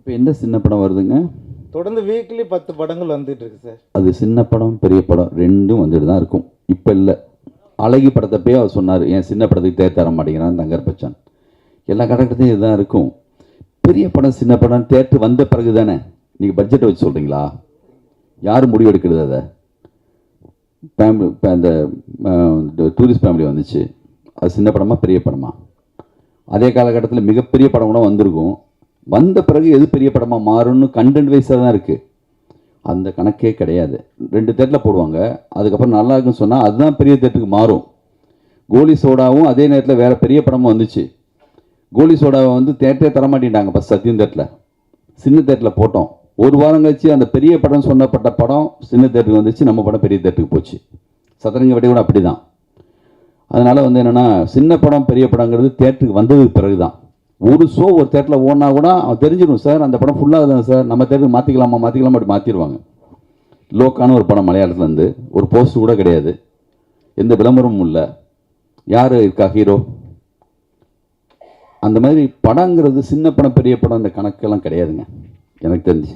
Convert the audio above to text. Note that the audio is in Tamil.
இப்போ என்ன சின்ன படம் வருதுங்க? தொடர்ந்து வீக்லி 10 படங்கள் வந்துட்டு இருக்கு சார். அது சின்ன படம் பெரிய படம் ரெண்டும் வந்துட்டு தான் இருக்கும். இப்போ இல்லை, அழகி படத்தப்பே அவர் சொன்னார், என் சின்ன படத்துக்கு தேர் தர மாட்டேங்கிறான்னு தங்கர் பச்சான். எல்லா கட்டத்தையும் இதுதான் இருக்கும். பெரிய படம் சின்ன படம் தேட்டர் வந்த பிறகு தானே நீங்கள் பட்ஜெட்டை வச்சு சொல்கிறீங்களா? யார் முடிவு எடுக்கிறது? அதை ஃபேமிலி இப்போ அந்த டூரிஸ்ட் ஃபேமிலி வந்துச்சு, அது சின்ன படமா பெரிய படமா? அதே காலகட்டத்தில் மிகப்பெரிய படம் கூட வந்திருக்கும். வந்த பிறகு எது பெரிய படமாக மாறும்னு கண்டென்ட் வைஸாக தான் இருக்குது. அந்த கணக்கே கிடையாது. 2 தேட்டரில் போடுவாங்க, அதுக்கப்புறம் நல்லா இருக்குன்னு சொன்னால் அதுதான் பெரிய தேட்டருக்கு மாறும். கோலி சோடாவும் அதே நேரத்தில் வேறு பெரிய படமும் வந்துச்சு. கோலி சோடாவை வந்து தேட்டரே தரமாட்டேன்ட்டாங்க. ஃபஸ்ட் சத்யம் தேட்டரில் சின்ன தேட்டரில் போட்டோம். ஒரு வாரம் கழிச்சு அந்த பெரிய படம் சொன்னப்பட்ட படம் சின்ன தேட்டருக்கு வந்துச்சு, நம்ம படம் பெரிய தேட்டருக்கு போச்சு. சதுரங்க வெடி கூட அப்படி தான். அதனால் வந்து என்னென்னா, சின்ன படம் பெரிய படங்கிறது தேட்டருக்கு வந்ததுக்கு பிறகு தான். ஒரு ஷோ ஒரு தேட்டரில் ஓடினா கூட அவன் தெரிஞ்சிடும், சார் அந்த படம் ஃபுல்லாக தான் சார், நம்ம தேட்டருக்கு மாற்றிக்கலாமா அப்படி மாற்றிடுவாங்க. லோக்கான ஒரு படம் மலையாளத்துலேருந்து ஒரு போஸ்ட் கூட கிடையாது, எந்த விளம்பரமும் இல்லை, யார் இருக்கா ஹீரோ? அந்த மாதிரி படங்கிறது சின்ன படம் பெரிய படம் அந்த கணக்கெல்லாம் கிடையாதுங்க எனக்கு தெரிஞ்சு.